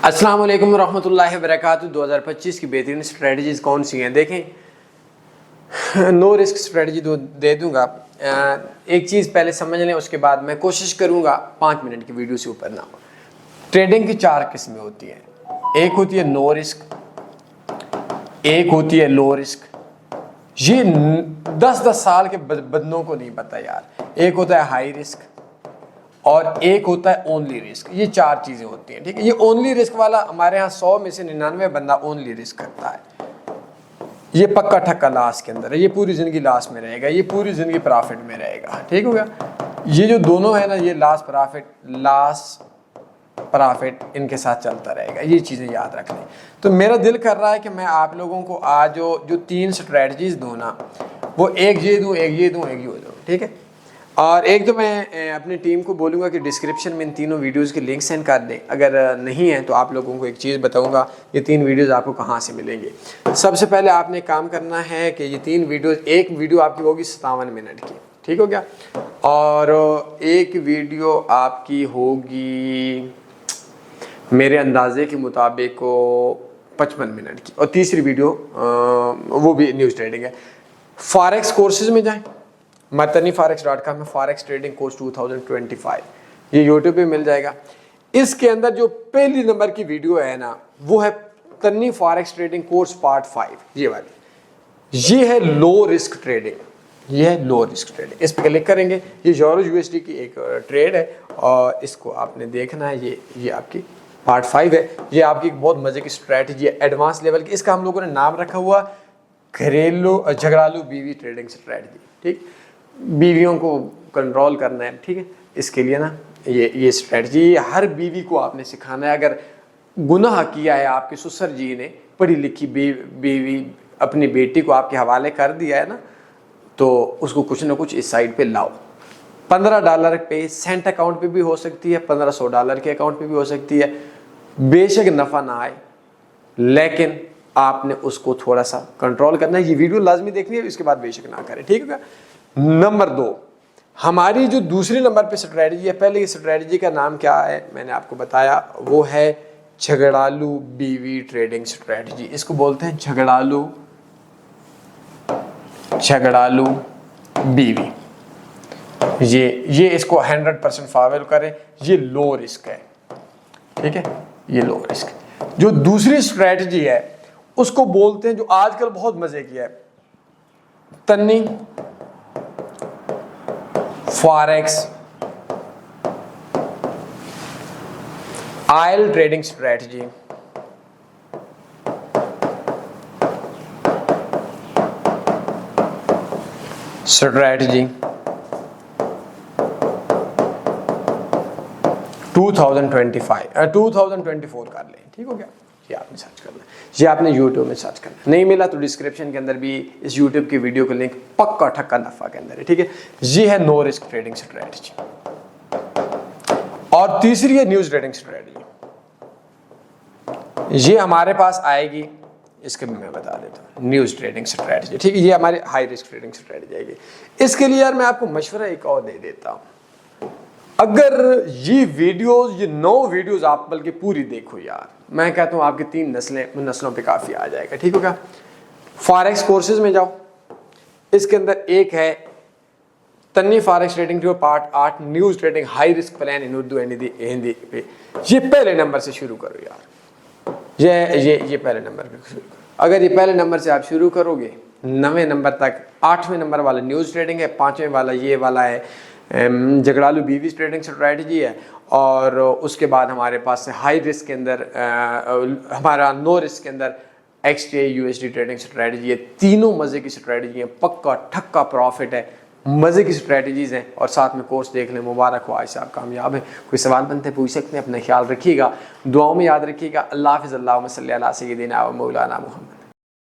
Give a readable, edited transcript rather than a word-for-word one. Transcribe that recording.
अस्सलाम वालेकुम रहमतुल्लाहि व बरकातुहू। 2025 की बेहतरीन स्ट्रेटजीज कौन सी हैं देखें। नो रिस्क स्ट्रेटजी दे दूंगा। एक चीज़ पहले समझ लें, उसके बाद मैं कोशिश करूंगा 5 मिनट की वीडियो से ऊपर ना हो। ट्रेडिंग की 4 किस्में होती हैं। एक होती है नो रिस्क, एक होती है लो रिस्क। ये 10-10 साल के बंदों को नहीं पता यार। एक होता है हाई रिस्क और एक होता है ओनली रिस्क। ये 4 चीजें होती हैं, ठीक है। ये ओनली रिस्क वाला हमारे यहाँ 100 में से 99 बंदा ओनली रिस्क करता है। ये पक्का ठक्का लाश के अंदर है, ये पूरी जिंदगी लाश में रहेगा, ये पूरी जिंदगी प्रॉफिट में रहेगा, ठीक हो गया। ये जो दोनों है ना, ये लाश प्रॉफिट इनके साथ चलता रहेगा। ये चीज़ें याद रख लें। तो मेरा दिल कर रहा है कि मैं आप लोगों को आज जो 3 स्ट्रेटजीज दूँ ना, वो एक ये दूँ, एक ये दूँ, एक ये दूँ, ठीक है। और एक तो मैं अपनी टीम को बोलूँगा कि डिस्क्रिप्शन में इन तीनों वीडियोस के लिंक सेंड कर दें। अगर नहीं है तो आप लोगों को एक चीज़ बताऊँगा, ये 3 वीडियोस आपको कहाँ से मिलेंगे। सबसे पहले आपने काम करना है कि ये 3 वीडियोस, एक वीडियो आपकी होगी 57 मिनट की, ठीक हो गया। और एक वीडियो आपकी होगी मेरे अंदाजे के मुताबिक 55 मिनट की, और तीसरी वीडियो वो भी न्यूज़ ट्रेडिंग है। फॉरेक्स कोर्सेज में जाएं, taniforex.com में फॉरेक्स ट्रेडिंग कोर्स 2025, ये यूट्यूब पे मिल जाएगा। इसके अंदर जो पहली नंबर की वीडियो है ना, वो है तनी फॉरेक्स ट्रेडिंग कोर्स पार्ट 5, ये वाली। ये है लो रिस्क ट्रेडिंग, ये है लो रिस्क ट्रेडिंग। इस पर क्लिक करेंगे, ये यूरो यूएसडी की एक ट्रेड है और इसको आपने देखना है। ये आपकी पार्ट 5 है। ये आपकी बहुत मजे की स्ट्रैटेजी है, एडवांस लेवल की। इसका हम लोगों ने नाम रखा हुआ घरेलू झगड़ालू बीवी ट्रेडिंग स्ट्रैटेजी, ठीक। बीवियों को कंट्रोल करना है, ठीक है। इसके लिए ना ये स्ट्रैटेजी हर बीवी को आपने सिखाना है। अगर गुनाह किया है आपके ससुर जी ने, पढ़ी लिखी बीवी अपनी बेटी को आपके हवाले कर दिया है ना, तो उसको कुछ ना कुछ इस साइड पे लाओ। $15 पे सेंट अकाउंट पे भी हो सकती है, $1500 के अकाउंट पे भी हो सकती है। बेशक नफ़ा ना आए, लेकिन आपने उसको थोड़ा सा कंट्रोल करना है। ये वीडियो लाजमी देखनी है, इसके बाद बेशक ना करें, ठीक है। नंबर 2, हमारी जो दूसरी नंबर पे स्ट्रेटजी है, पहले स्ट्रेटजी का नाम क्या है मैंने आपको बताया, वो है झगड़ालू बीवी ट्रेडिंग स्ट्रेटजी। इसको बोलते हैं झगड़ालू बीवी। ये इसको 100% फॉलो करें। ये लो रिस्क है, ठीक है, ये लो रिस्क। जो दूसरी स्ट्रेटजी है उसको बोलते हैं, जो आजकल बहुत मजे की है, तनी forex oil trading strategy. Strategy 2024 कर लें, ठीक हो गया। ये आपने सर्च करना है, ये आपने यूट्यूब में सर्च करना है। नहीं मिला तो डिस्क्रिप्शन के अंदर भी इस यूट्यूब की वीडियो का लिंक पक्का ठक्का नफा के अंदर है, ठीक है। ये है नो रिस्क ट्रेडिंग स्ट्रेटजी। और तीसरी है न्यूज ट्रेडिंग स्ट्रेटजी। ये हमारे पास आएगी, इसके भी मैं बता देता हूँ, न्यूज ट्रेडिंग स्ट्रेटजी, ठीक है। ये हमारी हाई रिस्क ट्रेडिंग स्ट्रेटजी आएगी। इसके लिए यार मैं आपको मशवरा एक और दे देता हूँ। अगर ये वीडियोस, ये 9 वीडियोस आप बल्कि पूरी देखो यार, मैं कहता हूँ आपकी 3 नस्लों पे काफ़ी आ जाएगा, ठीक होगा। फॉरेक्स कोर्सेज में जाओ, इसके अंदर एक है तनी forex trading two part 8 news trading high risk plan in Urdu Hindi पे। ये पहले नंबर से शुरू करो यार, ये पहले नंबर पे शुरू करो। अगर ये पहले नंबर से आप शुरू करोगे, 9वें नंबर तक, 8वें नंबर वाला न्यूज़ ट्रेडिंग है, 5वें वाला ये वाला है झगड़ालू बीवी ट्रेडिंग स्ट्रैटेजी है, और उसके बाद हमारे पास हाई रिस्क के अंदर हमारा नो रिस्क के अंदर XJ USD ट्रेडिंग स्ट्रैटेजी है। तीनों मज़े की स्ट्रैटेजी हैं, पक्का ठक्का प्रॉफिट है, मज़े की स्ट्रैटेजीज़ हैं। और साथ में कोर्स देख लें, मुबारक हो, आज से आप कामयाब है। कोई सवाल बनते पूछ सकते हैं, अपना ख्याल रखिएगा, दुआओं में याद रखिएगा। अल्लाह हाफ़िज़। अल्लाहुम्मा सल्ली अला सय्यिदिना व मौलाना मुहम्मद।